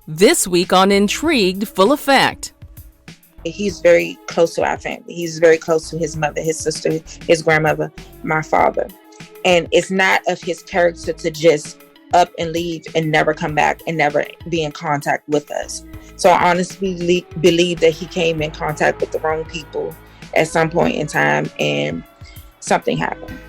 This week on Intrigued Full Effect. He's very close to our family. He's very close to his mother, his sister, his grandmother, my father. And it's not of his character to just up and leave and never come back and never be in contact with us. So I honestly believe that he came in contact with the wrong people at some point in time and something happened.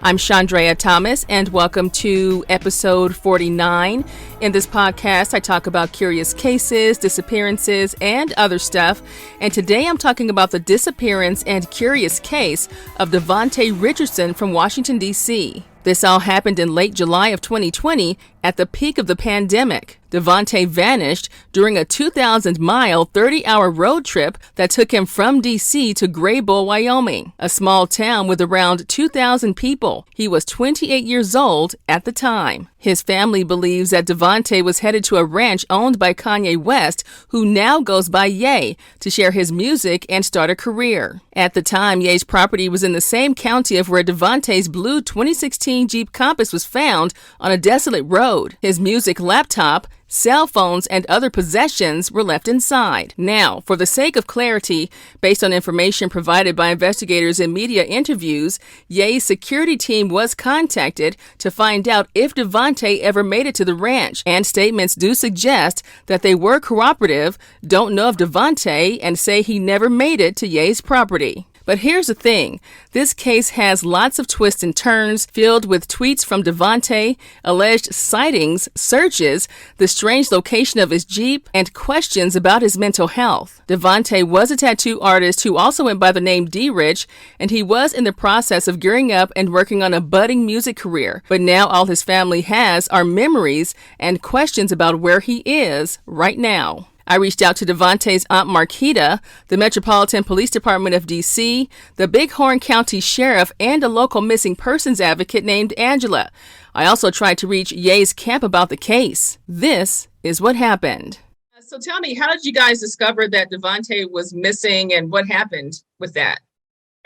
I'm Chandrea Thomas, and welcome to episode 49. In this podcast, I talk about curious cases, disappearances, and other stuff. And today I'm talking about the disappearance and curious case of Davante Richardson from Washington, D.C. This all happened in late July of 2020 at the peak of the pandemic. Davante vanished during a 2,000-mile, 30-hour road trip that took him from D.C. to Greybull, Wyoming, a small town with around 2,000 people. He was 28 years old at the time. His family believes that Davante was headed to a ranch owned by Kanye West, who now goes by Ye, to share his music and start a career. At the time, Ye's property was in the same county of where Davante's blue 2016 Jeep Compass was found on a desolate road. His music laptop, cell phones, and other possessions were left inside. Now, for the sake of clarity, based on information provided by investigators in media interviews, Ye's security team was contacted to find out if Davante ever made it to the ranch, and statements do suggest that they were cooperative, don't know of Davante, and say he never made it to Ye's property. But here's the thing. This case has lots of twists and turns, filled with tweets from Davante, alleged sightings, searches, the strange location of his Jeep, and questions about his mental health. Davante was a tattoo artist who also went by the name D-Rich, and he was in the process of gearing up and working on a budding music career. But now all his family has are memories and questions about where he is right now. I reached out to Davante's Aunt Marquita, the Metropolitan Police Department of D.C., the Bighorn County Sheriff, and a local missing persons advocate named Angela. I also tried to reach Ye's camp about the case. This is what happened. So tell me, how did you guys discover that Davante was missing, and what happened with that?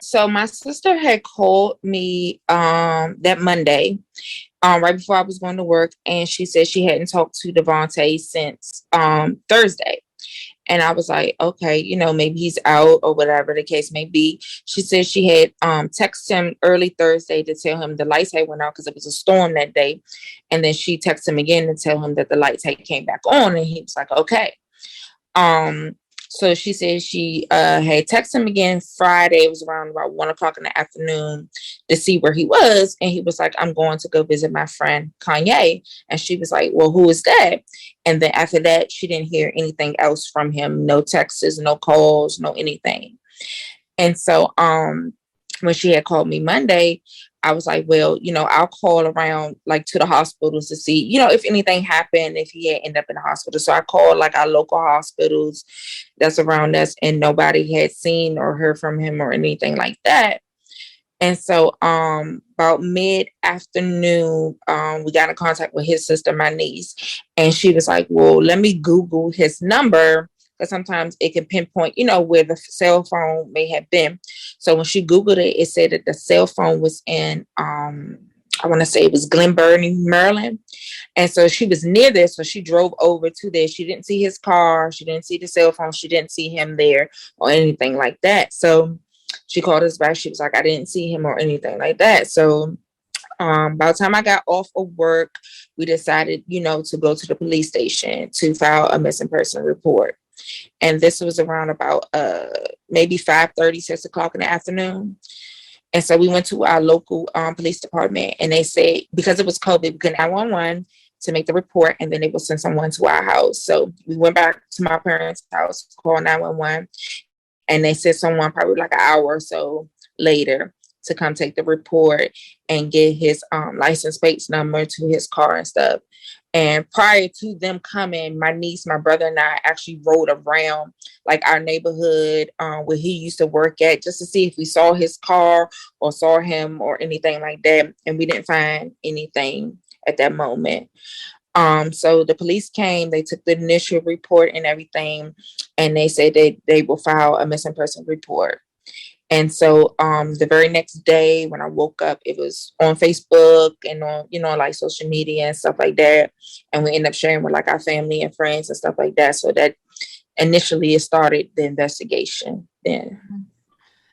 So my sister had called me that Monday, right before I was going to work, and she said she hadn't talked to Davante since Thursday. And I was like, okay, maybe he's out or whatever the case may be. She said she had texted him early Thursday to tell him the lights had went out because it was a storm that day. And then she texted him again to tell him that the lights had came back on, and he was like, okay. So she said she had texted him again Friday. It was around about 1:00 in the afternoon to see where he was. And he was like, I'm going to go visit my friend Kanye. And she was like, well, who is that? And then after that, she didn't hear anything else from him. No texts, no calls, no anything. And so when she had called me Monday, I was like, well, I'll call around like to the hospitals to see, if anything happened, if he had ended up in the hospital. So I called like our local hospitals that's around us, and nobody had seen or heard from him or anything like that. And so about mid-afternoon, we got in contact with his sister, my niece, and she was like, well, let me Google his number, because sometimes it can pinpoint, where the cell phone may have been. So when she Googled it, it said that the cell phone was in, I want to say it was Glen Burnie, Maryland. And so she was near there. So she drove over to there. She didn't see his car. She didn't see the cell phone. She didn't see him there or anything like that. So she called us back. She was like, I didn't see him or anything like that. So by the time I got off of work, we decided, to go to the police station to file a missing person report. And this was around about maybe 5:30, 6:00 in the afternoon. And so we went to our local police department, and they said, because it was COVID, we couldn't have 911 to make the report, and then they will send someone to our house. So we went back to my parents' house, called 911, and they sent someone probably like an hour or so later to come take the report and get his license plates number to his car and stuff. And prior to them coming, my niece, my brother, and I actually rode around like our neighborhood where he used to work at, just to see if we saw his car or saw him or anything like that. And we didn't find anything at that moment. So the police came, they took the initial report and everything, and they said they will file a missing person report. And so the very next day when I woke up, it was on Facebook and on, like social media and stuff like that. And we ended up sharing with like our family and friends and stuff like that. So that initially it started the investigation then.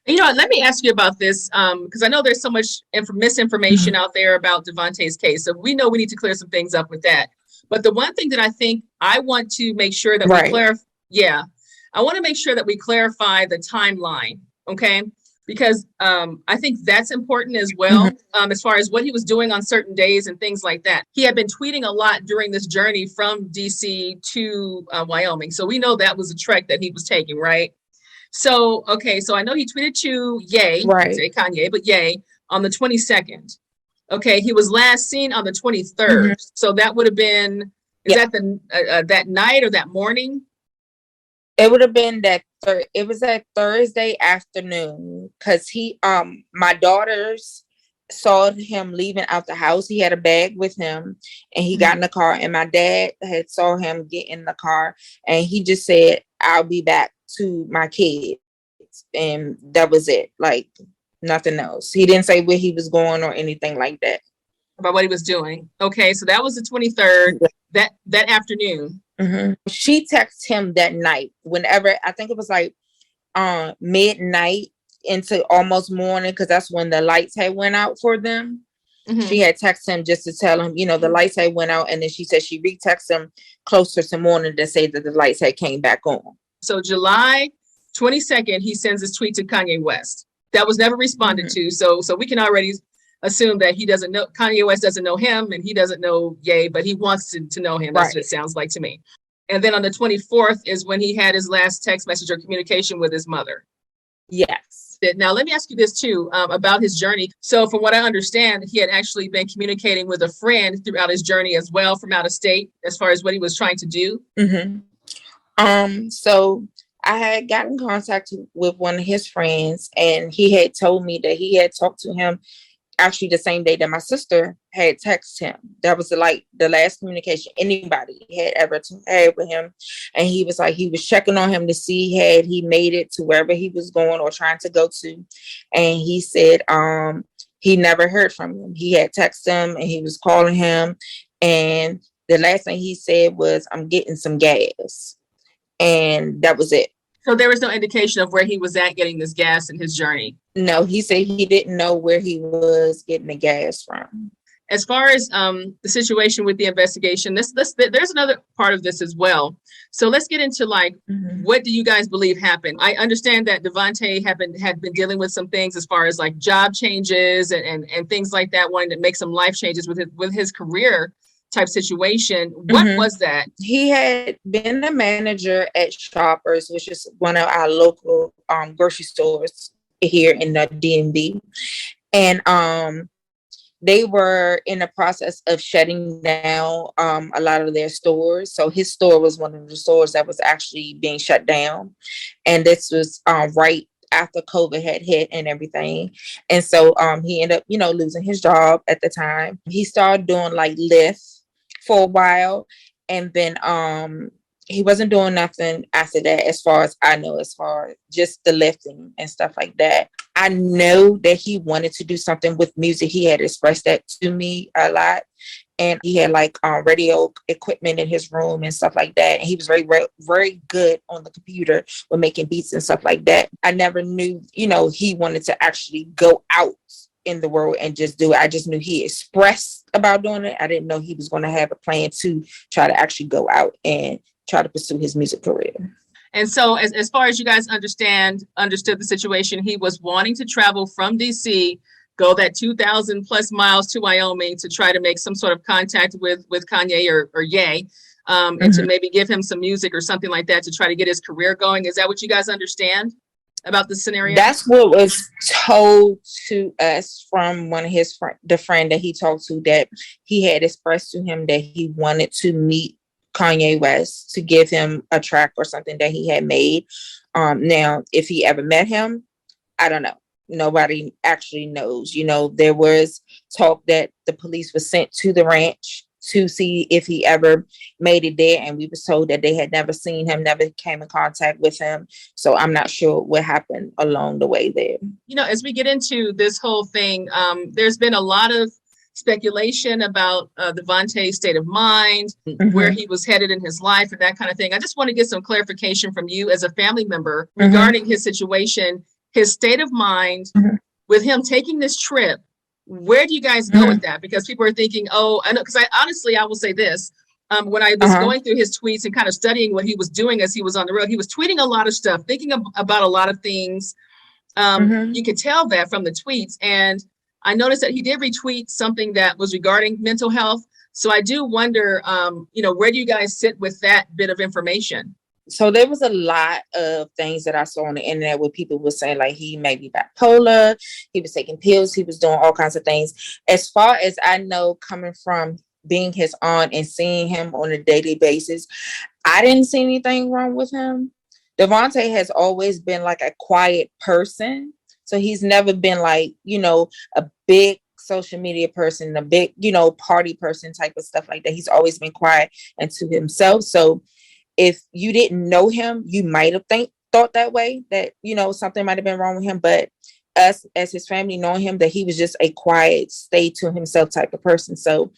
Let me ask you about this because I know there's so much misinformation out there about Davante's case. So we know we need to clear some things up with that. But the one thing that I think I want to make sure that we clarify, I want to make sure that we clarify the timeline, okay? Because I think that's important as well, as far as what he was doing on certain days and things like that. He had been tweeting a lot during this journey from DC to Wyoming. So we know that was a trek that he was taking, right? So, okay, so I know he tweeted to Ye, say Kanye, but Ye on the 22nd. Okay, he was last seen on the 23rd. So that would have been, that the that night or that morning? It would have been it was that Thursday afternoon because my daughters saw him leaving out the house. He had a bag with him and he got in the car, and my dad had saw him get in the car, and he just said, "I'll be back," to my kids, and that was it. Like nothing else. He didn't say where he was going or anything like that. About what he was doing. Okay, so that was the 23rd, that afternoon. She texted him that night, whenever, I think it was like midnight into almost morning, because that's when the lights had went out for them. She had texted him just to tell him, the lights had went out, and then she said she retexted him closer to morning to say that the lights had came back on. So July 22nd, he sends his tweet to Kanye West. That was never responded to. So we can already assume that he doesn't know, Kanye West doesn't know him, and he doesn't know Ye, but he wants to know him. That's what it sounds like to me. And then on the 24th is when he had his last text message or communication with his mother. Yes. Now, let me ask you this too, about his journey. So from what I understand, he had actually been communicating with a friend throughout his journey as well from out of state, as far as what he was trying to do. So I had gotten in contact with one of his friends, and he had told me that he had talked to him actually the same day that my sister had texted him. That was the last communication anybody had ever had with him. And he was like, he was checking on him to see had he made it to wherever he was going or trying to go to. And he said he never heard from him. He had texted him and he was calling him. And the last thing he said was, "I'm getting some gas." And that was it. So there was no indication of where he was at getting this gas in his journey? No, he said he didn't know where he was getting the gas from. As far as the situation with the investigation, there's another part of this as well. So let's get into what do you guys believe happened? I understand that Davante had been dealing with some things as far as like job changes and things like that, wanting to make some life changes with his career type situation. What was that? He had been a manager at Shoppers, which is one of our local grocery stores here in the DMV. And they were in the process of shutting down a lot of their stores. So his store was one of the stores that was actually being shut down. And this was right after COVID had hit and everything. And so he ended up, losing his job at the time. He started doing like Lyft for a while, and then he wasn't doing nothing after that, as far as I know, as far as just the lifting and stuff like that. I know that he wanted to do something with music. He had expressed that to me a lot, and he had like radio equipment in his room and stuff like that. And he was very, very good on the computer with making beats and stuff like that. I never knew, he wanted to actually go out in the world and just do it. I just knew he expressed about doing it. I didn't know he was going to have a plan to try to actually go out and try to pursue his music career. And so as far as you guys understood the situation, he was wanting to travel from DC, go that 2,000 plus miles to Wyoming to try to make some sort of contact with Kanye or Ye, and to maybe give him some music or something like that to try to get his career going. Is that what you guys understand about the scenario? That's what was told to us from one of his the friend that he talked to, that he had expressed to him that he wanted to meet Kanye West to give him a track or something that he had made. Now, if he ever met him, I don't know. Nobody actually knows. There was talk that the police was sent to the ranch to see if he ever made it there. And we was told that they had never seen him, never came in contact with him. So I'm not sure what happened along the way there. As we get into this whole thing, there's been a lot of speculation about Davante's state of mind, where he was headed in his life and that kind of thing. I just want to get some clarification from you as a family member regarding his situation, his state of mind, with him taking this trip. Where do you guys go with that? Because people are thinking, oh, I know, because I will say this. When I was going through his tweets and kind of studying what he was doing as he was on the road, he was tweeting a lot of stuff, thinking about a lot of things. You could tell that from the tweets. And I noticed that he did retweet something that was regarding mental health. So I do wonder, where do you guys sit with that bit of information? So there was a lot of things that I saw on the internet where people were saying like he may be bipolar, he was taking pills, he was doing all kinds of things. As far as I know, coming from being his aunt and seeing him on a daily basis, I didn't see anything wrong with him. Davante has always been like a quiet person. So he's never been like, a big social media person, a big, party person type of stuff like that. He's always been quiet and to himself. So if you didn't know him, you might have thought that way, that, something might have been wrong with him. But us as his family knowing him, that he was just a quiet, stay to himself type of person. So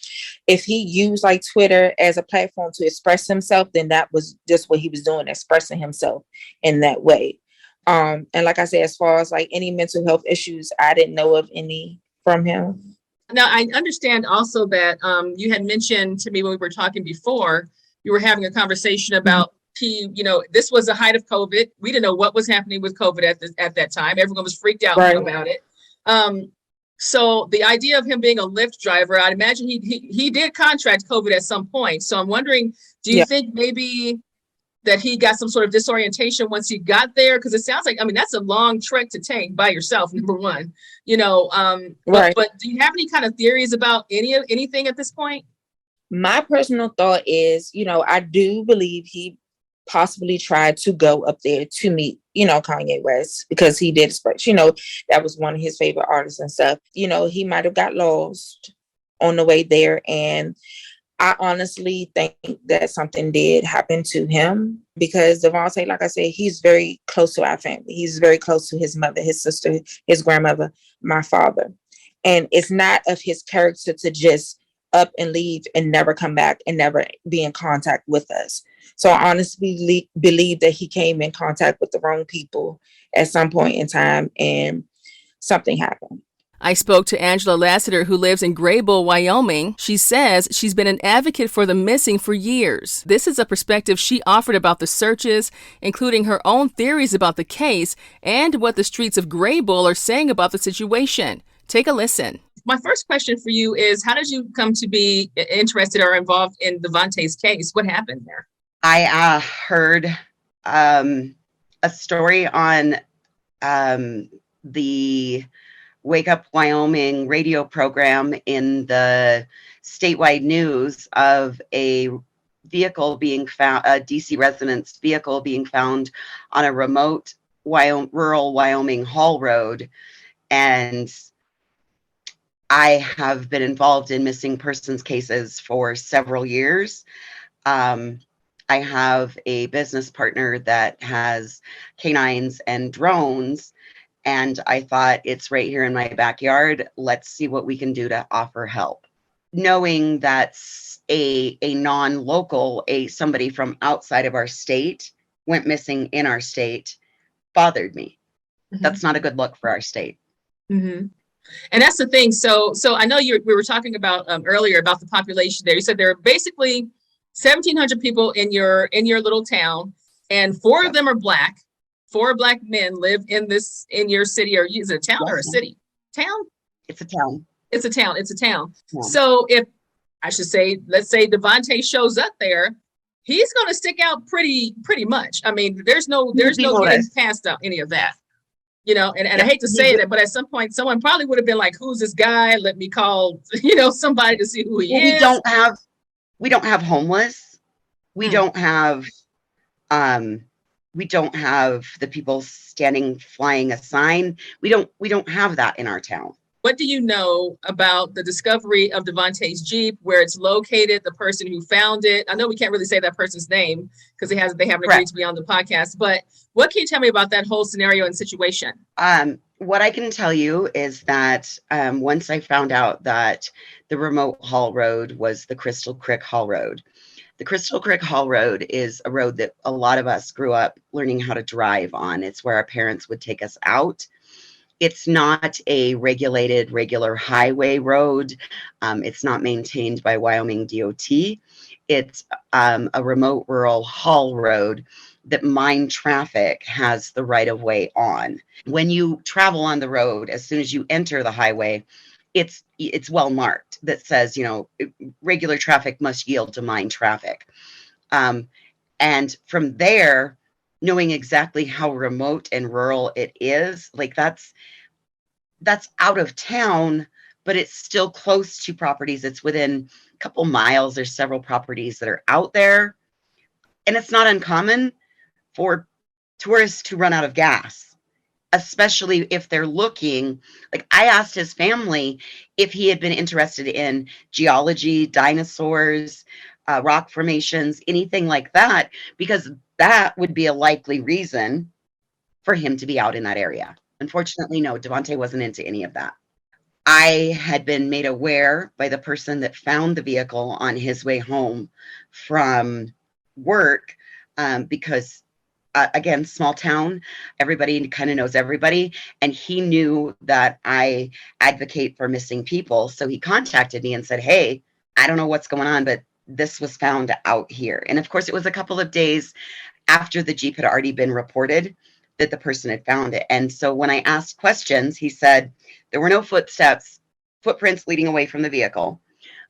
if he used like Twitter as a platform to express himself, then that was just what he was doing, expressing himself in that way. And like I said, as far as like any mental health issues, I didn't know of any from him. Now, I understand also that you had mentioned to me when we were talking before, you were having a conversation about this was the height of COVID. We didn't know what was happening with COVID at that time. Everyone was freaked out about it. So the idea of him being a Lyft driver, I'd imagine he did contract COVID at some point. So I'm wondering, do you think maybe that he got some sort of disorientation once he got there? Because it sounds like, that's a long trek to take by yourself, number one, but do you have any kind of theories about anything at this point? My personal thought is, I do believe he possibly tried to go up there to meet, Kanye West, because he did express, that was one of his favorite artists and stuff. He might have got lost on the way there. And I honestly think that something did happen to him, because Davante, like I said, he's very close to our family. He's very close to his mother, his sister, his grandmother, my father. And it's not of his character to just up and leave and never come back and never be in contact with us. So I honestly believe that he came in contact with the wrong people at some point in time and something happened. I spoke to Angela Lassiter, who lives in Greybull, Wyoming. She says she's been an advocate for the missing for years. This is a perspective she offered about the searches, including her own theories about the case and what the streets of Greybull are saying about the situation. Take a listen. My first question for you is, how did you come to be interested or involved in Davante's case? What happened there? I heard a story on the Wake Up Wyoming radio program in the statewide news of a vehicle being found, a DC resident's vehicle being found on a remote rural Wyoming haul road. And I have been involved in missing persons cases for several years. I have a business partner that has canines and drones, and I thought, it's right here in my backyard. Let's see what we can do to offer help. Knowing that a non-local, somebody from outside of our state went missing in our state bothered me. Mm-hmm. That's not a good look for our state. Mm-hmm. And that's the thing. So I know we were talking about earlier about the population there. You said there are basically 1,700 people in your little town, and four of them are Black. 4 Black men live in your city, or is it a town or a city? Town? It's a town. It's a town. Yeah. So let's say Davante shows up there, he's going to stick out pretty much. There's no getting past any of that. And I hate to say it, but at some point, someone probably would have been like, who's this guy? Let me call, somebody to see who he is. We don't have homeless. We don't have the people flying a sign. We don't have that in our town. What do you know about the discovery of Davante's Jeep, where it's located, the person who found it? I know we can't really say that person's name because they haven't agreed Correct. to be on the podcast, but what can you tell me about that whole scenario and situation? What I can tell you is that once I found out that the remote haul road was the Crystal Creek Haul Road. The Crystal Creek Haul Road is a road that a lot of us grew up learning how to drive on. It's where our parents would take us out. It's not a regular highway road. It's not maintained by Wyoming DOT. It's a remote rural haul road that mine traffic has the right of way on. When you travel on the road, as soon as you enter the highway, it's well marked that says, regular traffic must yield to mine traffic. And from there, knowing exactly how remote and rural it is, like that's out of town, but it's still close to properties. It's within a couple miles. There's several properties that are out there. And it's not uncommon for tourists to run out of gas, especially if they're looking. Like, I asked his family if he had been interested in geology, dinosaurs, rock formations, anything like that, because that would be a likely reason for him to be out in that area. Unfortunately, no, Davante wasn't into any of that. I had been made aware by the person that found the vehicle on his way home from work, because again, small town, everybody kind of knows everybody. And he knew that I advocate for missing people. So he contacted me and said, hey, I don't know what's going on, but this was found out here. And of course, it was a couple of days after the Jeep had already been reported that the person had found it. And so when I asked questions, he said there were no footprints leading away from the vehicle.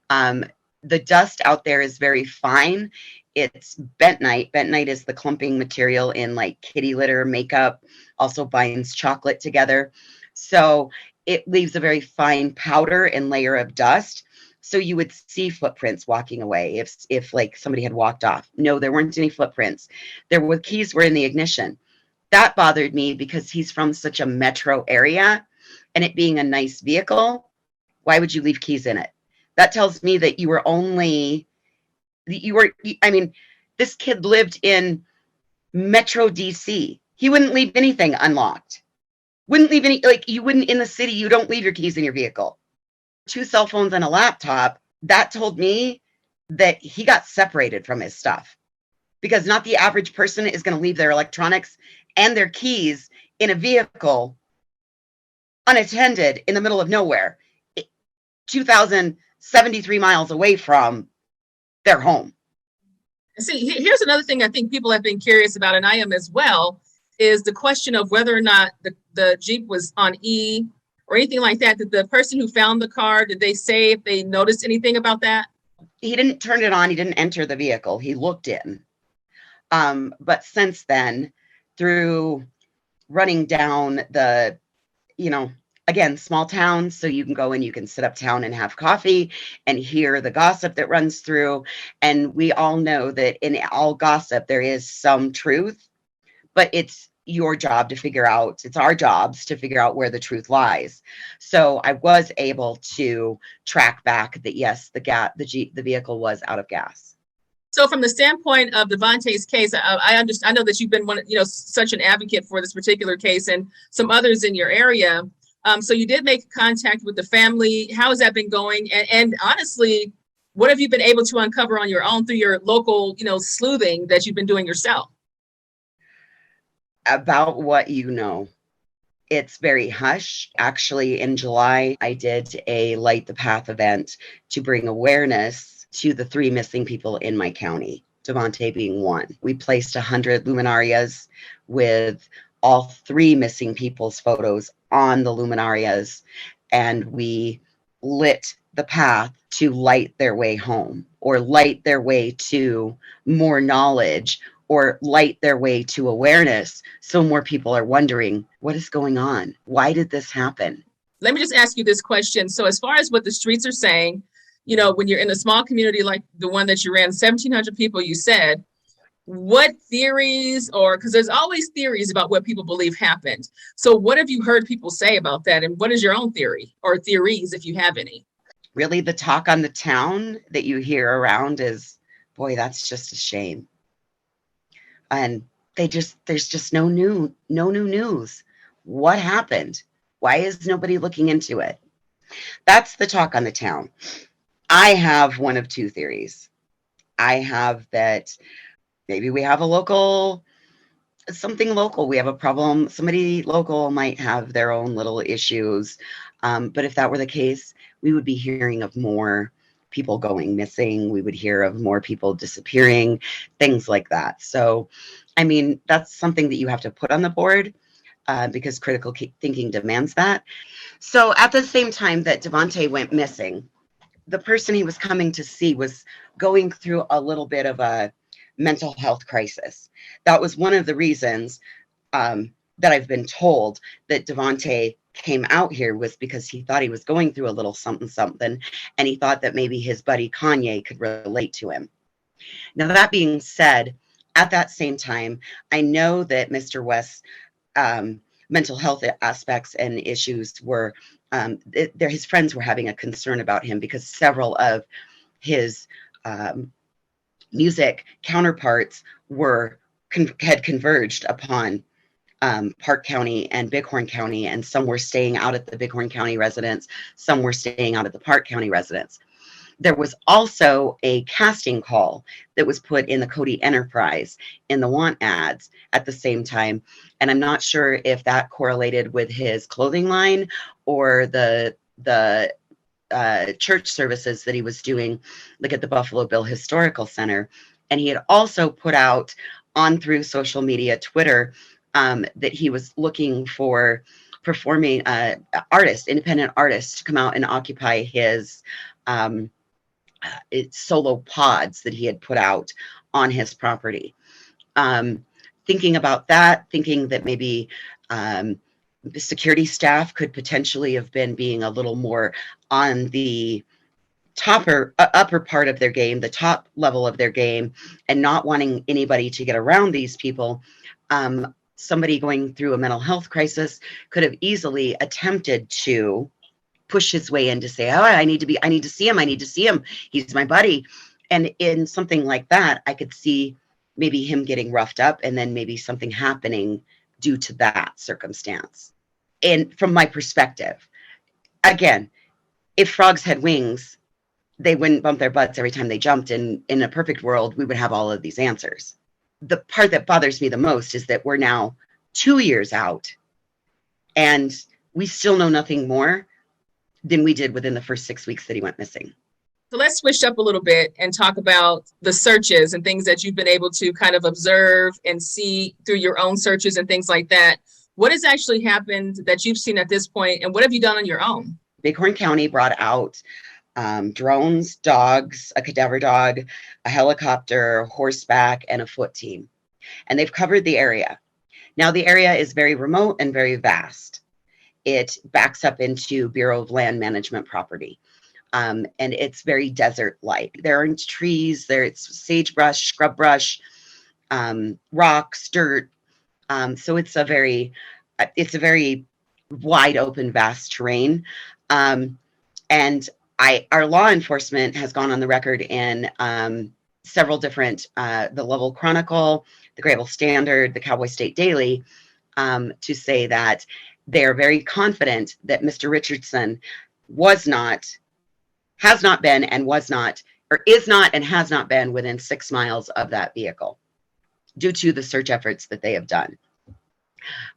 The dust out there is very fine. It's bentonite. Bentonite is the clumping material in like kitty litter, makeup, also binds chocolate together. So it leaves a very fine powder and layer of dust. So you would see footprints walking away if like somebody had walked off. No, there weren't any footprints. Keys were in the ignition. That bothered me because he's from such a metro area, and it being a nice vehicle, why would you leave keys in it? That tells me that this kid lived in Metro D.C. He wouldn't leave anything unlocked. You wouldn't in the city, you don't leave your keys in your vehicle. 2 cell phones and a laptop, that told me that he got separated from his stuff, because not the average person is going to leave their electronics and their keys in a vehicle unattended in the middle of nowhere, 2,073 miles away from their home. See, here's another thing I think people have been curious about, and I am as well, is the question of whether or not the Jeep was on E or anything like that. Did the person who found the car, did they say if they noticed anything about that? He didn't turn it on. He didn't enter the vehicle. He looked in. But since then, through running down the, again, small town, so you can go and you can sit uptown and have coffee and hear the gossip that runs through. And we all know that in all gossip, there is some truth, but it's your job to figure out, it's our jobs to figure out where the truth lies. So I was able to track back that, yes, the vehicle was out of gas. So from the standpoint of Davante's case, I know that you've been such an advocate for this particular case and some others in your area. So you did make contact with the family. How has that been going? And honestly, what have you been able to uncover on your own through your local, sleuthing that you've been doing yourself? About what you know. It's very hush. Actually, in July, I did a Light the Path event to bring awareness to the 3 missing people in my county, Davante being one. We placed 100 luminarias with all 3 missing people's photos on the luminarias, and we lit the path to light their way home, or light their way to more knowledge, or light their way to awareness, so more people are wondering, what is going on? Why did this happen? Let me just ask you this question. So as far as what the streets are saying, when you're in a small community like the one that you're in, 1,700 people, you said, what theories, or because there's always theories about what people believe happened. So what have you heard people say about that? And what is your own theory or theories, if you have any? Really, the talk on the town that you hear around is, boy, that's just a shame. And there's just no new news. What happened? Why is nobody looking into it? That's the talk on the town. I have one of two theories. I have that maybe we have something local. We have a problem. Somebody local might have their own little issues. But if that were the case, we would be hearing of more people going missing. We would hear of more people disappearing, things like that. So, I mean, that's something that you have to put on the board because critical thinking demands that. So at the same time that Davante went missing, the person he was coming to see was going through a little bit of a mental health crisis. That was one of the reasons that I've been told that Davante came out here, was because he thought he was going through a little something, and he thought that maybe his buddy Kanye could relate to him. Now, that being said, at that same time, I know that Mr. West's mental health aspects and issues were, his friends were having a concern about him because several of his music counterparts had converged upon Park County and Bighorn County, and some were staying out at the Bighorn County residence, some were staying out at the Park County residence. There was also a casting call that was put in the Cody Enterprise in the want ads at the same time, and I'm not sure if that correlated with his clothing line or the church services that he was doing, like at the Buffalo Bill Historical Center. And he had also put out on through social media, Twitter, that he was looking for performing independent artists to come out and occupy his solo pods that he had put out on his property. Thinking about that, thinking that maybe the security staff could potentially have been being a little more on the upper part of their game, the top level of their game, and not wanting anybody to get around these people. Somebody going through a mental health crisis could have easily attempted to push his way in to say, oh, I need to see him. He's my buddy. And in something like that, I could see maybe him getting roughed up and then maybe something happening due to that circumstance. And from my perspective, again, if frogs had wings, they wouldn't bump their butts every time they jumped. And in a perfect world, we would have all of these answers. The part that bothers me the most is that we're now 2 years out and we still know nothing more than we did within the first 6 weeks that he went missing. So let's switch up a little bit and talk about the searches and things that you've been able to kind of observe and see through your own searches and things like that. What has actually happened that you've seen at this point, and what have you done on your own? Bighorn County brought out drones, dogs, a cadaver dog, a helicopter, horseback, and a foot team. And they've covered the area. Now, the area is very remote and very vast. It backs up into Bureau of Land Management property. And it's very desert-like. There aren't trees, it's sagebrush, scrub brush, rocks, dirt. So it's a very wide open, vast terrain. And our law enforcement has gone on the record in several different, the Level Chronicle, the Greybull Standard, the Cowboy State Daily, to say that they are very confident that Mr. Richardson has not been and was not, or is not and has not been within 6 miles of that vehicle due to the search efforts that they have done.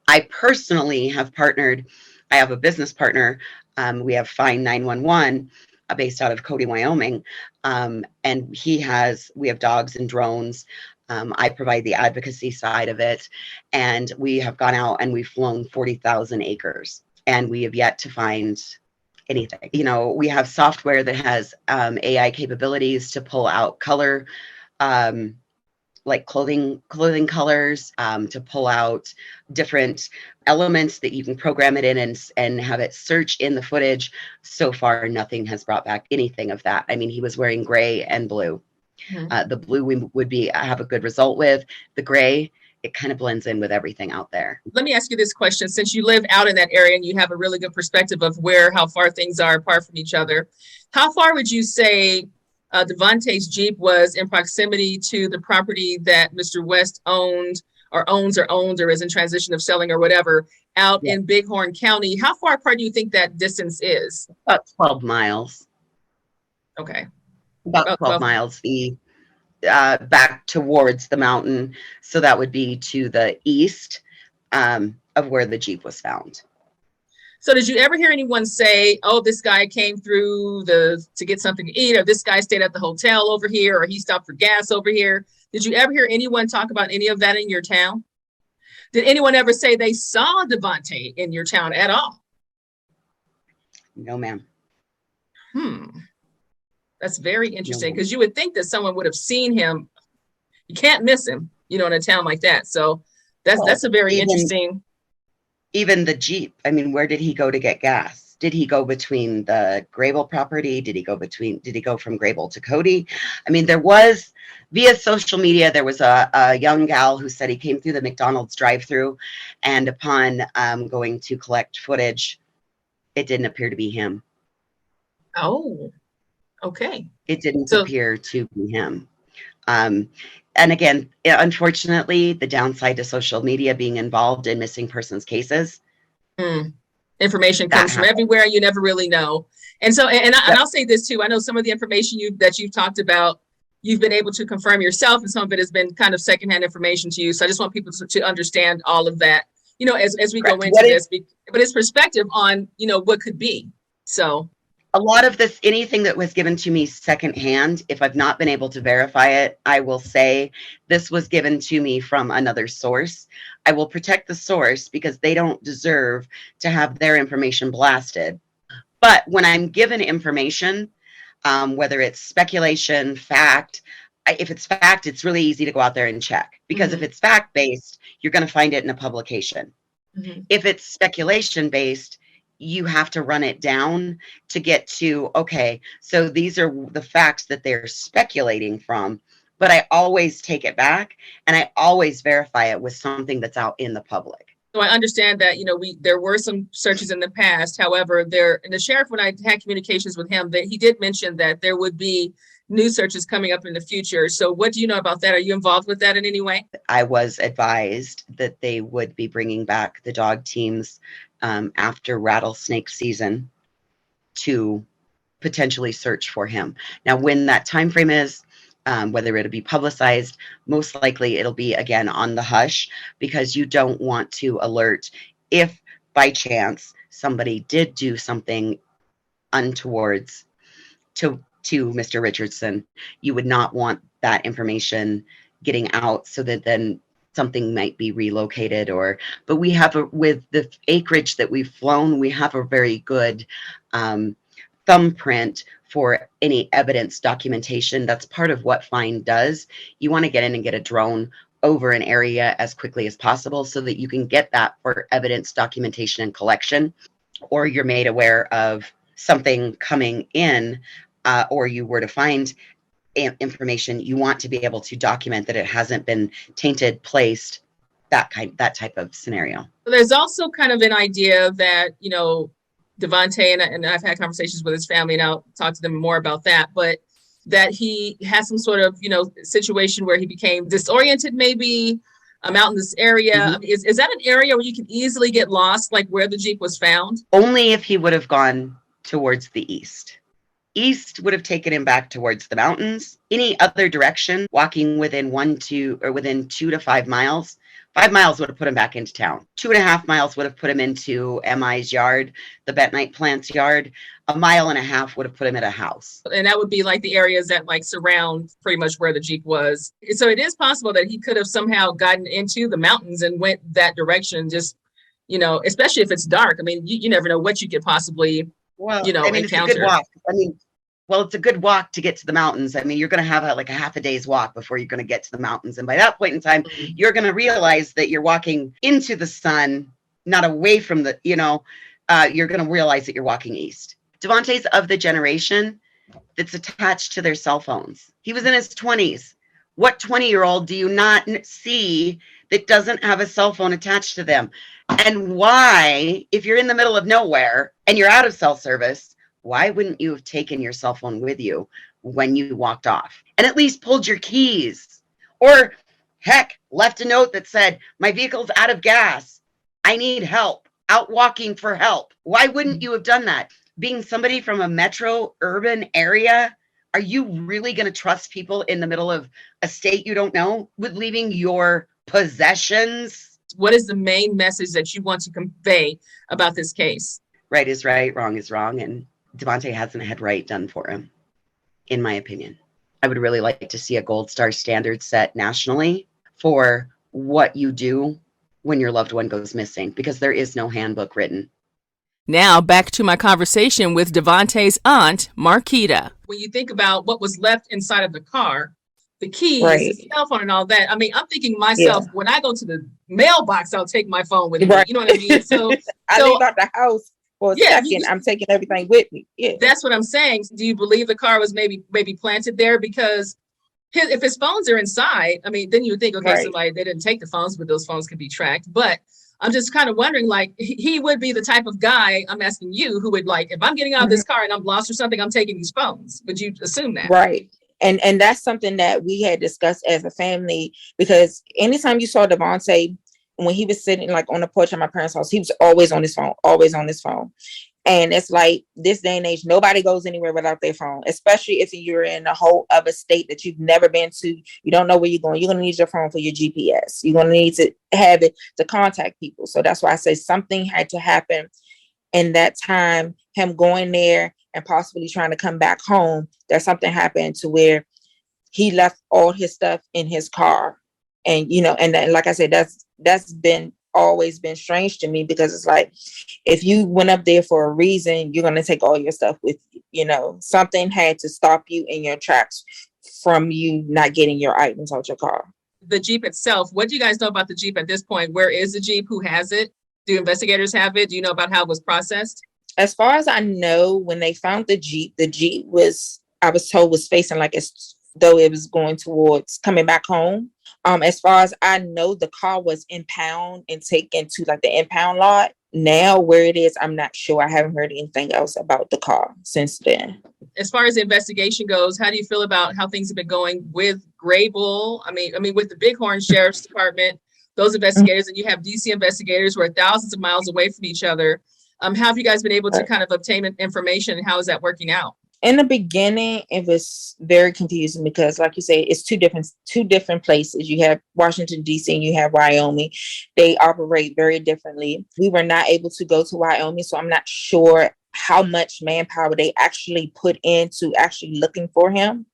I personally have partnered, I have a business partner, we have Fine 911 based out of Cody, Wyoming, and we have dogs and drones. I provide the advocacy side of it, and we have gone out and we've flown 40,000 acres, and we have yet to find anything. You know, we have software that has AI capabilities to pull out color, like clothing colors, to pull out different elements that you can program it in and have it search in the footage. So far, nothing has brought back anything of that. I mean, he was wearing gray and blue. The blue we would be have a good result with. The gray, it kind of blends in with everything out there. Let me ask you this question. Since you live out in that area and you have a really good perspective of how far things are apart from each other, how far would you say Davante's Jeep was in proximity to the property that Mr. West owned or owns or owned or is in transition of selling or whatever out in Bighorn County? How far apart do you think that distance is? About 12 miles. Okay. About 12 miles back towards the mountain. So that would be to the east of where the Jeep was found. So did you ever hear anyone say, oh, this guy came through to get something to eat, or this guy stayed at the hotel over here, or he stopped for gas over here? Did you ever hear anyone talk about any of that in your town? Did anyone ever say they saw Davante in your town at all? No, ma'am. That's very interesting, because you would think that someone would have seen him. You can't miss him, in a town like that. So that's a very interesting. Even the Jeep. I mean, where did he go to get gas? Did he go between the Greybull property? Did he go from Greybull to Cody? I mean, there was, via social media, there was a young gal who said he came through the McDonald's drive-through, and upon going to collect footage, it didn't appear to be him. Oh, okay. It didn't appear to be him. And again, unfortunately, the downside to social media being involved in missing persons cases. Information comes from everywhere. You never really know. And so, and I'll say this too. I know some of the information that you've talked about, you've been able to confirm yourself, and some of it has been kind of secondhand information to you. So I just want people to understand all of that, as we go into this, but it's perspective on, what could be. So a lot of this, anything that was given to me secondhand, if I've not been able to verify it, I will say this was given to me from another source. I will protect the source because they don't deserve to have their information blasted. But when I'm given information, whether it's speculation, fact, if it's fact, it's really easy to go out there and check, because if it's fact-based, you're going to find it in a publication. If it's speculation-based, you have to run it down to get to, okay, so these are the facts that they're speculating from, but I always take it back and I always verify it with something that's out in the public. So I understand that, there were some searches in the past. However, and the sheriff, when I had communications with him, that he did mention that there would be new searches coming up in the future. So what do you know about that? Are you involved with that in any way? I was advised that they would be bringing back the dog teams after rattlesnake season to potentially search for him. Now, when that time frame is, whether it'll be publicized, most likely it'll be again on the hush, because you don't want to alert if by chance somebody did do something untowards to Mr. Richardson. You would not want that information getting out, so that then something might be relocated. But we have with the acreage that we've flown, we have a very good thumbprint for any evidence documentation. That's part of what Find does. You want to get in and get a drone over an area as quickly as possible so that you can get that for evidence documentation and collection, or you're made aware of something coming in, or you were to find information, you want to be able to document that it hasn't been tainted, placed, that type of scenario. There's also kind of an idea that, Davante, and I've had conversations with his family, and I'll talk to them more about that, but that he has some sort of, situation where he became disoriented, maybe out in this area. Is that an area where you can easily get lost, like where the Jeep was found? Only if he would have gone towards the east. East would have taken him back towards the mountains. Any other direction, walking within 2 to 5 miles, 5 miles would have put him back into town. 2.5 miles would have put him into MI's yard, the bentonite plant's yard. 1.5 miles would have put him at a house. And that would be like the areas that surround pretty much where the Jeep was. So it is possible that he could have somehow gotten into the mountains and went that direction, just, especially if it's dark. I mean, you never know what you could possibly encounter. It's a good walk. It's a good walk to get to the mountains. I mean, you're going to have a half a day's walk before you're going to get to the mountains. And by that point in time, you're going to realize that you're walking into the sun, not away from you're going to realize that you're walking east. Davante's of the generation that's attached to their cell phones. He was in his 20s. What 20-year-old do you not see that doesn't have a cell phone attached to them? And why, if you're in the middle of nowhere and you're out of cell service, why wouldn't you have taken your cell phone with you when you walked off and at least pulled your keys? Or heck, left a note that said, my vehicle's out of gas. I need help. Out walking for help. Why wouldn't you have done that? Being somebody from a metro urban area, are you really going to trust people in the middle of a state you don't know with leaving your possessions? What is the main message that you want to convey about this case? Right is right, wrong is wrong, and Davante hasn't had right done for him, in my opinion. I would really like to see a gold star standard set nationally for what you do when your loved one goes missing, because there is no handbook written. Now back to my conversation with Davante's aunt, Marquita. When you think about what was left inside of the car, the keys, the cell phone and all that, I mean, I'm thinking myself, when I go to the mailbox, I'll take my phone with me. You know what I mean? So I leave out the house for a second, I'm taking everything with me. Yeah. That's what I'm saying. Do you believe the car was maybe planted there? Because if his phones are inside, I mean, then you would think, okay, so like they didn't take the phones, but those phones can be tracked. But I'm just kind of wondering, like, he would be the type of guy, I'm asking you, who would, like, if I'm getting out of this car and I'm lost or something, I'm taking these phones. Would you assume that? Right. And that's something that we had discussed as a family, because anytime you saw Davante, when he was sitting like on the porch of my parents' house, he was always on his phone. And it's like this day and age, nobody goes anywhere without their phone, especially if you're in a whole other state that you've never been to. You don't know where you're going. You're going to need your phone for your GPS. You're going to need to have it to contact people. So that's why I say something had to happen in that time, him going there and possibly trying to come back home. That something happened to where he left all his stuff in his car. And, you know, and then, like I said, that's been always been strange to me, because it's like, if you went up there for a reason, you're going to take all your stuff with you. You know, something had to stop you in your tracks from you not getting your items out your car. The Jeep itself, what do you guys know about the Jeep at this point? Where is the Jeep? Who has it? Do investigators have it? Do you know about how it was processed? As far as I know, when they found the Jeep was, I was told, was facing like as though it was going towards coming back home. As far as I know, the car was impound and taken to like the impound lot. Now where it is, I'm not sure. I haven't heard anything else about the car since then. As far as the investigation goes, how do you feel about how things have been going with Greybull? I mean, with the Bighorn Sheriff's Department, those investigators, and you have DC investigators who are thousands of miles away from each other. How have you guys been able to kind of obtain information, and how is that working out? In the beginning, it was very confusing because, like you say, it's two different places. You have Washington, D.C. and you have Wyoming. They operate very differently. We were not able to go to Wyoming, so I'm not sure how much manpower they actually put into actually looking for him.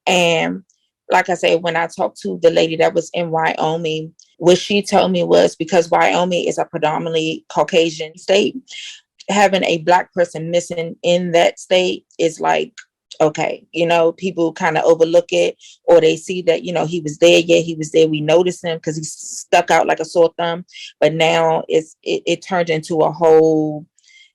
And like I said, when I talked to the lady that was in Wyoming, what she told me was, because Wyoming is a predominantly Caucasian state, having a Black person missing in that state is like, okay, you know, people kind of overlook it, or they see that, you know, he was there. Yeah, he was there. We noticed him because he stuck out like a sore thumb. But now it turned into a whole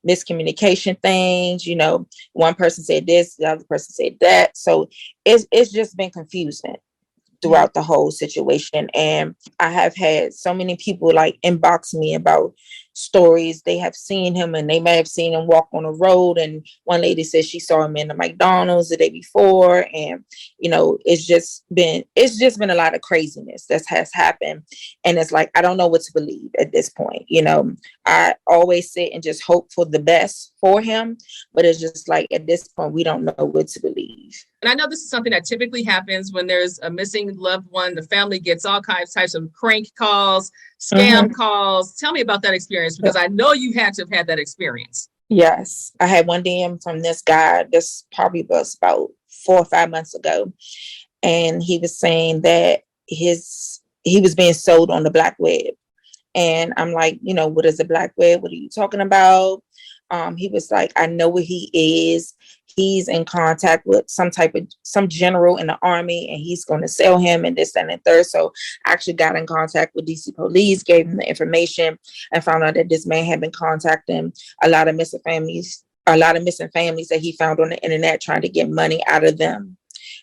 miscommunication things. You know, one person said this, the other person said that. So it's just been confusing throughout the whole situation. And I have had so many people like inbox me about stories. They have seen him and they may have seen him walk on a road. And one lady said she saw him in the McDonald's the day before. And, you know, it's just been a lot of craziness that has happened. And it's like, I don't know what to believe at this point. You know, I always sit and just hope for the best for him. But it's just like, at this point, we don't know what to believe. And I know this is something that typically happens when there's a missing loved one. The family gets all types of crank calls, scam calls. Tell me about that experience, because I know you had to have had that experience. Yes. I had one DM from this guy. This probably was about 4 or 5 months ago. And he was saying that he was being sold on the black web. And I'm like, you know, what is the black web? What are you talking about? He was like, I know where he is. He's in contact with some general in the army, and he's going to sell him and this, that, and third. So I actually got in contact with DC police, gave him the information, and found out that this man had been contacting a lot of missing families a lot of missing families that he found on the internet, trying to get money out of them.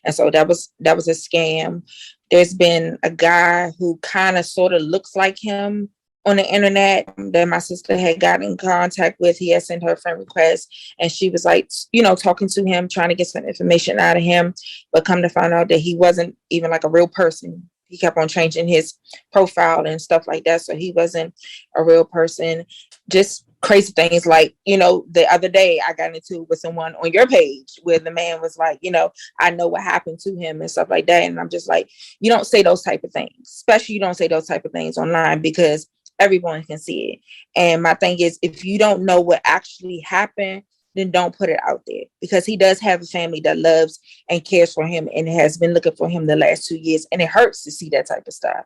And so that was a scam. There's been a guy who kind of sort of looks like him on the internet that my sister had gotten in contact with. He had sent her a friend request, and she was like, talking to him, trying to get some information out of him, but come to find out that he wasn't even like a real person. He kept on changing his profile and stuff like that. So he wasn't a real person. Just crazy things like, the other day I got into it with someone on your page where the man was like, I know what happened to him and stuff like that. And I'm just like, you don't say those type of things, especially you don't say those type of things online, because everyone can see it. And my thing is, if you don't know what actually happened, then don't put it out there, because he does have a family that loves and cares for him and has been looking for him the last 2 years. And it hurts to see that type of stuff,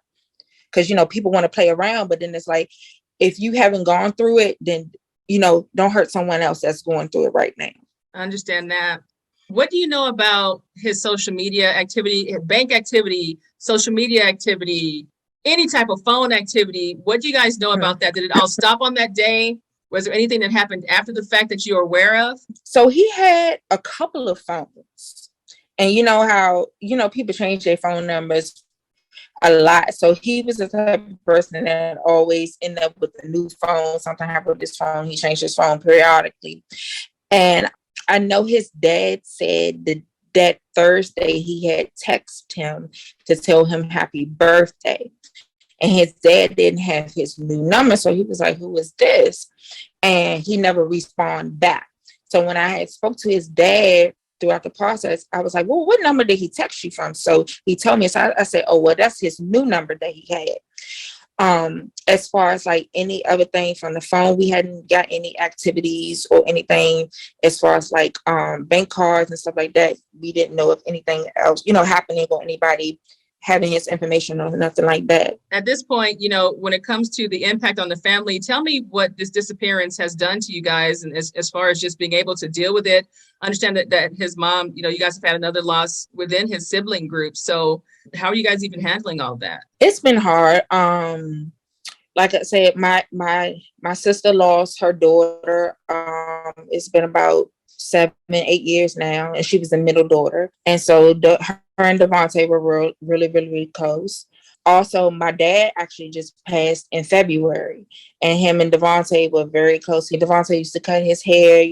because, people want to play around, but then it's like, if you haven't gone through it, then, don't hurt someone else that's going through it right now. I understand that. What do you know about his social media activity, bank activity, social media activity, any type of phone activity? What do you guys know about that? Did it all stop on that day? Was there anything that happened after the fact that you're aware of? So he had a couple of phones, and you know how, people change their phone numbers a lot. So he was the type of person that always end up with a new phone. Something happened with his phone. He changed his phone periodically. And I know his dad said that Thursday he had texted him to tell him happy birthday. And his dad didn't have his new number. So he was like, who is this? And he never responded back. So when I had spoke to his dad throughout the process, I was like, well, what number did he text you from? So he told me. So I said, oh, well, that's his new number that he had. As far as like any other thing from the phone, we hadn't got any activities or anything as far as like bank cards and stuff like that. We didn't know if anything else, happening or anybody having his information or nothing like that. At this point, when it comes to the impact on the family, tell me what this disappearance has done to you guys, and as far as just being able to deal with it. Understand that his mom, you guys have had another loss within his sibling group. So how are you guys even handling all that? It's been hard. Like I said, my sister lost her daughter. It's been about 7-8 years now, and she was the middle daughter. And so her and Davante were really, really, really close. Also, my dad actually just passed in February, and him and Davante were very close. Davante used to cut his hair,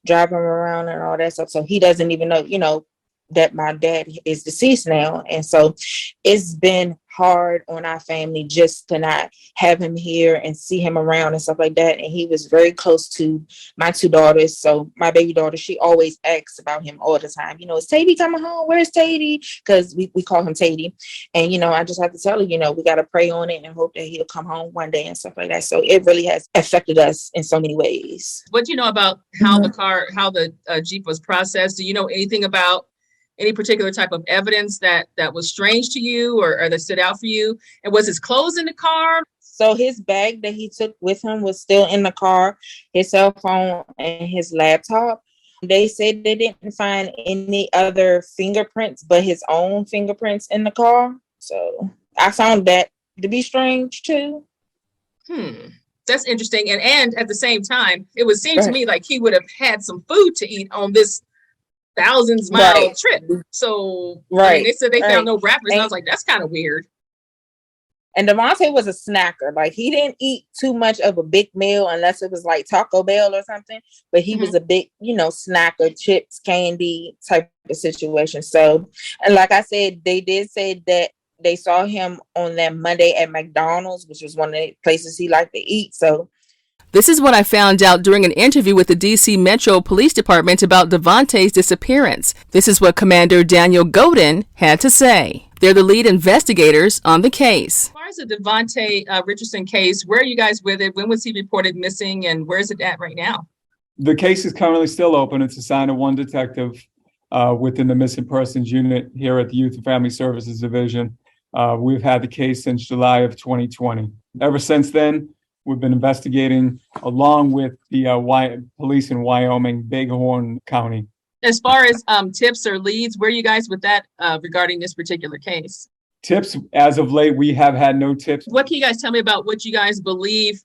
drive him around and all that stuff. So he doesn't even know, that my dad is deceased now. And so it's been hard on our family just to not have him here and see him around and stuff like that. And he was very close to my two daughters. So my baby daughter, she always asks about him all the time. Is Tady coming home? Where's Tady? Because we call him Tady. And, I just have to tell her, we got to pray on it and hope that he'll come home one day and stuff like that. So it really has affected us in so many ways. What do you know about how the Jeep was processed? Do you know anything about any particular type of evidence that was strange to you or that stood out for you? And was his clothes in the car? So his bag that he took with him was still in the car, his cell phone and his laptop. They said they didn't find any other fingerprints but his own fingerprints in the car. So I found that to be strange too. That's interesting. And at the same time, it would seem to me like he would have had some food to eat on this thousands-mile trip. So they said they found no wrappers, and I was like, that's kind of weird. And Davante was a snacker. Like, he didn't eat too much of a big meal unless it was like Taco Bell or something. But he was a big, snacker, chips, candy type of situation. So, and like I said, they did say that they saw him on that Monday at McDonald's, which was one of the places he liked to eat. So this is what I found out during an interview with the D.C. Metro Police Department about Davante's disappearance. This is what Commander Daniel Godin had to say. They're the lead investigators on the case. As far as the Davante Richardson case, where are you guys with it? When was he reported missing, and where is it at right now? The case is currently still open. It's assigned to one detective within the missing persons unit here at the Youth and Family Services Division. We've had the case since July of 2020. Ever since then, we've been investigating along with the police in Wyoming, Bighorn County. As far as tips or leads, where are you guys with that regarding this particular case? Tips, as of late, we have had no tips. What can you guys tell me about what you guys believe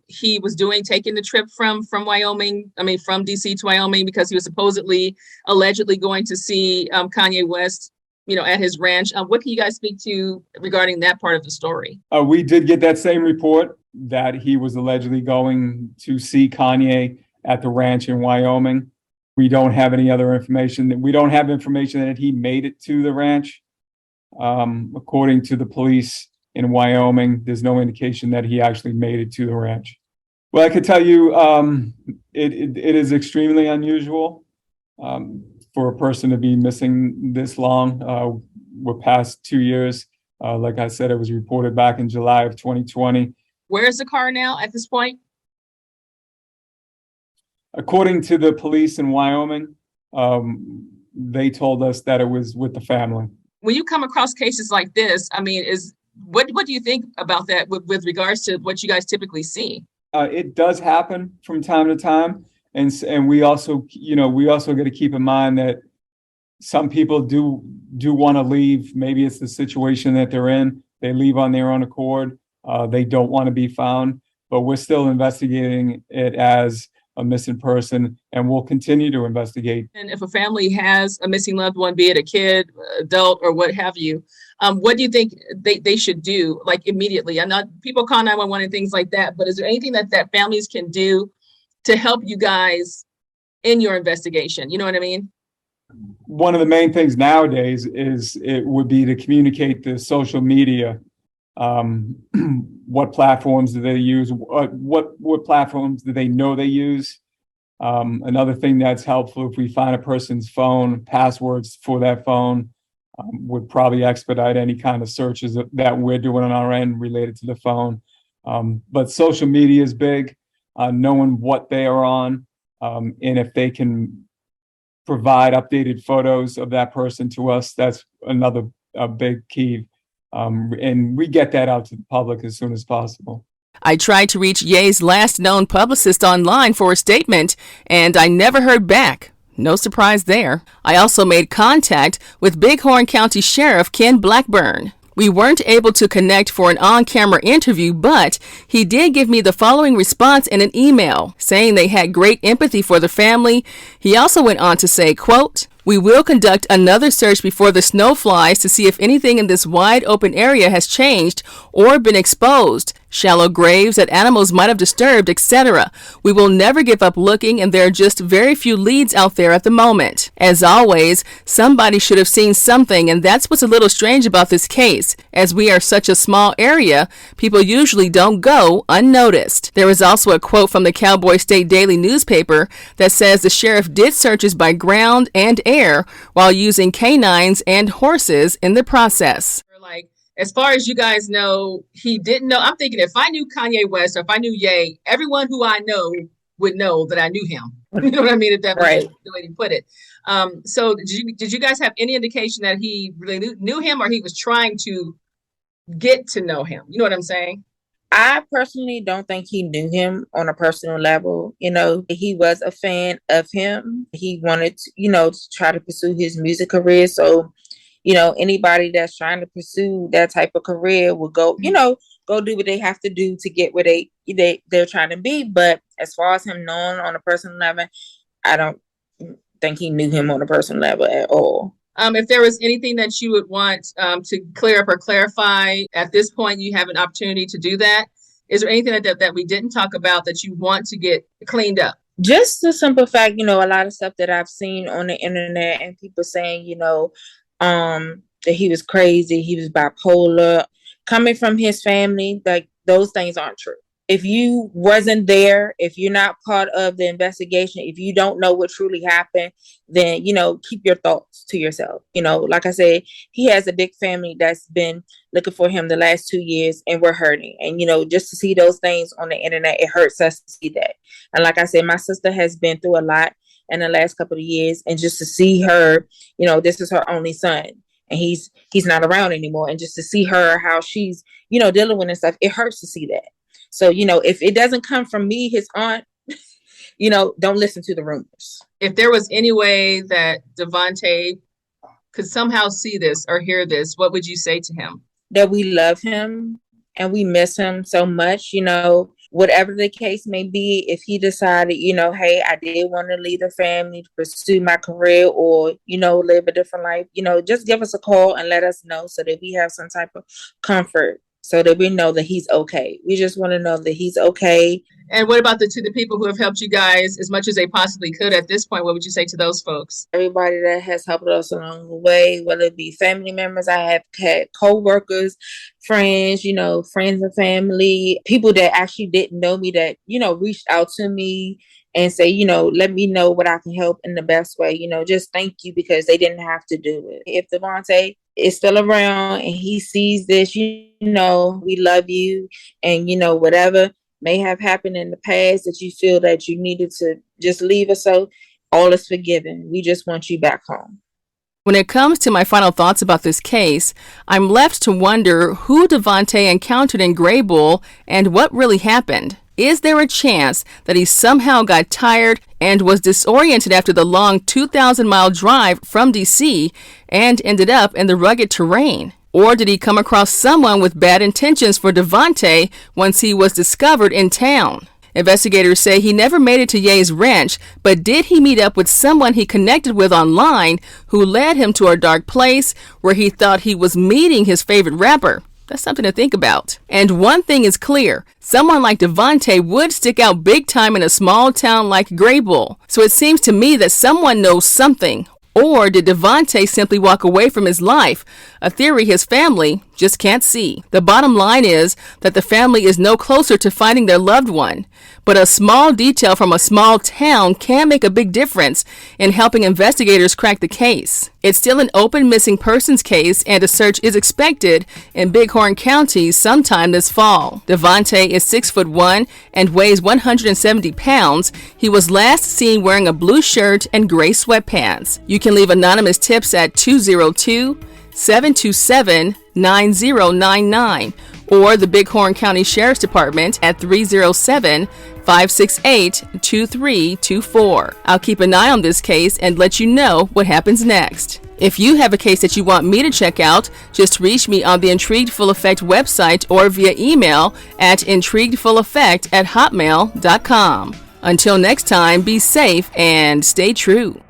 he was doing, taking the trip from Wyoming, from DC to Wyoming, because he was allegedly going to see Kanye West, at his ranch. What can you guys speak to regarding that part of the story? We did get that same report that he was allegedly going to see Kanye at the ranch in Wyoming. We don't have any other information. We don't have information that he made it to the ranch. According to the police in Wyoming, there's no indication that he actually made it to the ranch. Well, I could tell you it is extremely unusual for a person to be missing this long. We're past 2 years. Like I said, it was reported back in July of 2020. Where's the car now at this point? According to the police in Wyoming, they told us that it was with the family. When you come across cases like this, what do you think about that with regards to what you guys typically see? It does happen from time to time, and we also got to keep in mind that some people do want to leave. Maybe it's the situation that they're in. They leave on their own accord. They don't want to be found, but we're still investigating it as a missing person, and we'll continue to investigate. And if a family has a missing loved one, be it a kid, adult, or what have you, what do you think they should do, like immediately? I'm not, people call 911 and things like that, but is there anything that families can do to help you guys in your investigation? You know what I mean? One of the main things nowadays would be to communicate to social media. What platforms do they use? What platforms do they know they use? Another thing that's helpful, if we find a person's phone, passwords for that phone would probably expedite any kind of searches that we're doing on our end related to the phone. But social media is big, knowing what they are on, and if they can provide updated photos of that person to us, that's another big key. And we get that out to the public as soon as possible. I tried to reach Ye's last known publicist online for a statement, and I never heard back. No surprise there. I also made contact with Bighorn County Sheriff Ken Blackburn. We weren't able to connect for an on-camera interview, but he did give me the following response in an email, saying they had great empathy for the family. He also went on to say, quote, "We will conduct another search before the snow flies to see if anything in this wide open area has changed or been exposed, shallow graves that animals might have disturbed, etc. We will never give up looking, and there are just very few leads out there at the moment. As always, somebody should have seen something, and that's what's a little strange about this case. As we are such a small area, people usually don't go unnoticed." There is also a quote from the Cowboy State Daily newspaper that says the sheriff did searches by ground and air while using canines and horses in the process. Like, as far as you guys know, he didn't know. I'm thinking if I knew Kanye West or if I knew Ye, everyone who I know would know that I knew him. You know what I mean? If that was the way to put it. So did you guys have any indication that he really knew him, or he was trying to get to know him? You know what I'm saying? I personally don't think he knew him on a personal level. He was a fan of him. He wanted to, to try to pursue his music career. So, anybody that's trying to pursue that type of career will go, go do what they have to do to get where they're trying to be. But as far as him knowing on a personal level, I don't think he knew him on a personal level at all. If there was anything that you would want to clear up or clarify at this point, you have an opportunity to do that. Is there anything that we didn't talk about that you want to get cleaned up? Just the simple fact, a lot of stuff that I've seen on the internet and people saying, that he was crazy, he was bipolar, coming from his family, like those things aren't true. If you wasn't there, if you're not part of the investigation, if you don't know what truly happened, then, keep your thoughts to yourself. Like I said, he has a big family that's been looking for him the last 2 years, and we're hurting. And, just to see those things on the internet, it hurts us to see that. And like I said, my sister has been through a lot in the last couple of years, and just to see her, this is her only son, and he's not around anymore. And just to see her, how she's, dealing with and stuff, it hurts to see that. So, if it doesn't come from me, his aunt, don't listen to the rumors. If there was any way that Davante could somehow see this or hear this, what would you say to him? That we love him and we miss him so much, whatever the case may be. If he decided, hey, I did want to leave the family to pursue my career or, live a different life, just give us a call and let us know so that we have some type of comfort, so that we know that he's okay. We just want to know that he's okay. And what about the people who have helped you guys as much as they possibly could at this point? What would you say to those folks? Everybody that has helped us along the way, whether it be family members, I have had co-workers, friends, friends and family, people that actually didn't know me that, reached out to me and say, let me know what I can help in the best way. Just thank you, because they didn't have to do it. If Davante is still around and he sees this, we love you, and, whatever may have happened in the past that you feel that you needed to just leave us, so all is forgiven. We just want you back home. When it comes to my final thoughts about this case, I'm left to wonder who Davante encountered in Greybull and what really happened. Is there a chance that he somehow got tired and was disoriented after the long 2,000-mile drive from D.C. and ended up in the rugged terrain? Or did he come across someone with bad intentions for Davante once he was discovered in town? Investigators say he never made it to Ye's ranch, but did he meet up with someone he connected with online who led him to a dark place where he thought he was meeting his favorite rapper? That's something to think about. And one thing is clear, someone like Davante would stick out big time in a small town like Greybull. So it seems to me that someone knows something. Or did Davante simply walk away from his life, a theory his family just can't see? The bottom line is that the family is no closer to finding their loved one, but a small detail from a small town can make a big difference in helping investigators crack the case. It's still an open missing persons case, and a search is expected in Bighorn County sometime this fall. Davante is 6'1" and weighs 170 pounds. He was last seen wearing a blue shirt and gray sweatpants. You can leave anonymous tips at 202-727-9099 or the Bighorn County Sheriff's Department at 307-568-2324. I'll keep an eye on this case and let you know what happens next. If you have a case that you want me to check out, just reach me on the Intrigued Full Effect website or via email at intriguedfulleffect@hotmail.com. Until next time, be safe and stay true.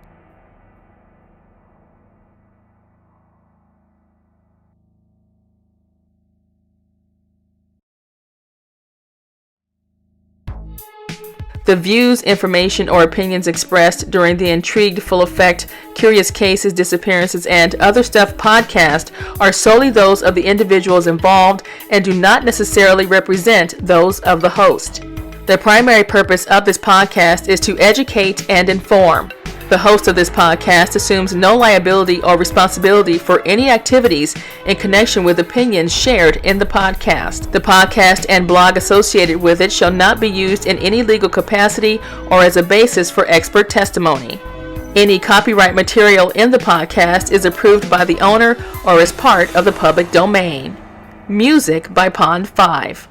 The views, information, or opinions expressed during the Intrigued Full Effect, Curious Cases, Disappearances, and Other Stuff podcast are solely those of the individuals involved and do not necessarily represent those of the host. The primary purpose of this podcast is to educate and inform. The host of this podcast assumes no liability or responsibility for any activities in connection with opinions shared in the podcast. The podcast and blog associated with it shall not be used in any legal capacity or as a basis for expert testimony. Any copyright material in the podcast is approved by the owner or is part of the public domain. Music by Pond 5.